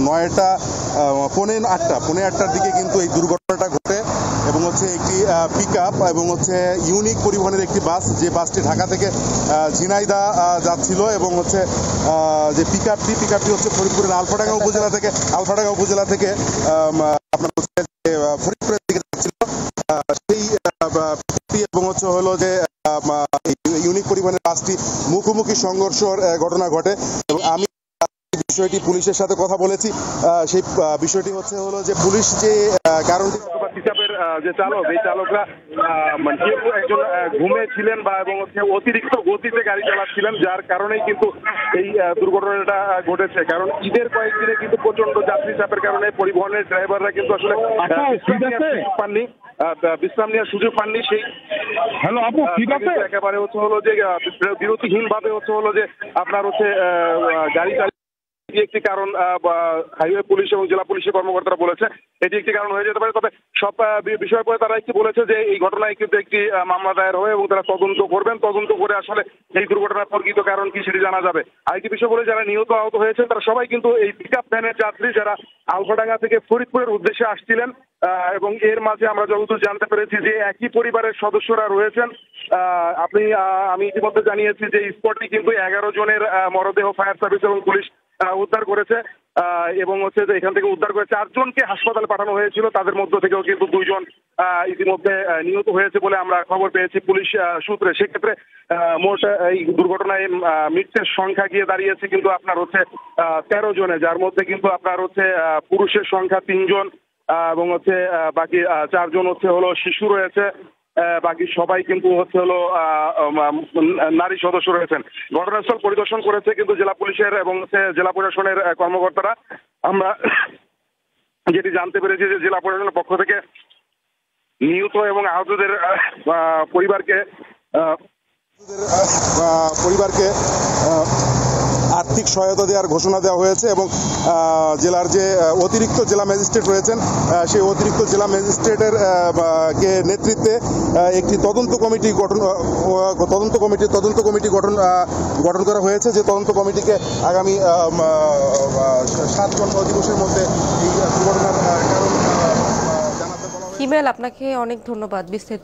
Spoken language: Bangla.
9টা 8:45টার দিকে কিন্তু এই দুর্ঘটনাটা ঘটে এবং হচ্ছে একটি পিকআপ এবং হচ্ছে ইউনিক পরিবহনের একটি বাস, যে বাসটি ঢাকা থেকে ঝিনাইদহ যাচ্ছিল এবং হচ্ছে যে পিকআপটি হচ্ছে ফরিদপুরের আলফাডাঙ্গা উপজেলা থেকে আপনার হচ্ছে ফরিদপুরের দিকে যাচ্ছিল। সেই এবং হচ্ছে হলো যে ইউনিক পরিবহনের বাসটি মুখোমুখি সংঘর্ষের ঘটনা ঘটে এবং আমি বিষয়টি পুলিশের সাথে কথা বলেছি। সেই বিষয়টি হচ্ছে হলো যে পুলিশ যে কারণটি পিকআপের যে চালক, এই চালকরা একজন ঘুমিয়েছিলেন বা এবং হচ্ছে অতিরিক্ত গতিতে গাড়ি চালাচ্ছিলেন, যার কারণেই কিন্তু এই দুর্ঘটনাটা ঘটেছে। কারণ ঈদের কয়েকদিনে কিন্তু প্রচন্ড যাত্রী চাপের কারণে পরিবহনের ড্রাইভাররা কিন্তু আসলে বিশ্রাম নেওয়ার সুযোগ পাননি। সেই হ্যালো আপু ঠিক আছে, একেবারে হচ্ছে হলো যে বিরতিহীন ভাবে হচ্ছে হলো যে আপনার হচ্ছে গাড়ি একটি কারণ হাইওয়ে পুলিশ এবং জেলা পুলিশের কর্মকর্তারা বলেছে এটি একটি কারণ হয়ে যেতে পারে। তবে সব বিষয় পরে তারা একটি বলেছে যে এই ঘটনায় কিন্তু একটি মামলা দায়ের হয় এবং তারা তদন্ত করবেন। তদন্ত করে আসলে এই দুর্ঘটনার প্রকৃত কারণ কি সেটি জানা যাবে। আরেকটি বিষয় বলে, যারা নিহত আহত হয়েছেন তারা সবাই কিন্তু এই পিকআপ ভ্যানের যাত্রী, যারা আলফাডাঙ্গা থেকে ফরিদপুরের উদ্দেশ্যে আসছিলেন এবং এর মাঝে আমরা যতদূর জানতে পেরেছি যে একই পরিবারের সদস্যরা রয়েছেন। আমি ইতিমধ্যে জানিয়েছি যে স্পটে কিন্তু 11 জনের মরদেহ ফায়ার সার্ভিস এবং পুলিশ উদ্ধার করেছে এবং হচ্ছে যে এখান থেকে উদ্ধার করে 4 জনকে হাসপাতালে পাঠানো হয়েছিল। তাদের মধ্য থেকেও কিন্তু 2 জন ইতিমধ্যে নিহত হয়েছে বলে আমরা খবর পেয়েছি পুলিশ সূত্রে। সেক্ষেত্রে মোট এই দুর্ঘটনায় মৃতের সংখ্যা গিয়ে দাঁড়িয়েছে কিন্তু আপনার হচ্ছে 13 জনে, যার মধ্যে কিন্তু আপনার হচ্ছে পুরুষের সংখ্যা 3 জন এবং হচ্ছে বাকি 4 জন হচ্ছে হলো শিশু রয়েছে। বাকি সবাই কিন্তু হচ্ছে হলো নারী সদস্য রয়েছেন। ঘটনাস্থল পরিদর্শন করেছে কিন্তু জেলা পুলিশের এবং হচ্ছে জেলা প্রশাসনের কর্মকর্তারা। আমরা যেটি জানতে পেরেছি যে জেলা প্রশাসনের পক্ষ থেকে নিহত এবং আহতদের পরিবারকে আর্থিক সহায়তা দেওয়ার ঘোষণা দেওয়া হয়েছে এবং জেলার যে অতিরিক্ত জেলা ম্যাজিস্ট্রেট রয়েছেন সেই অতিরিক্ত জেলা ম্যাজিস্ট্রেটের নেতৃত্বে একটি তদন্ত কমিটি গঠন করা হয়েছে, যে তদন্ত কমিটিকে আগামী 7 কর্মদিবসের মধ্যে এই দুর্ঘটনার কারণ জানাতে বলা হয়েছে। হিমেল, আপনাকে অনেক ধন্যবাদ বিস্তারিত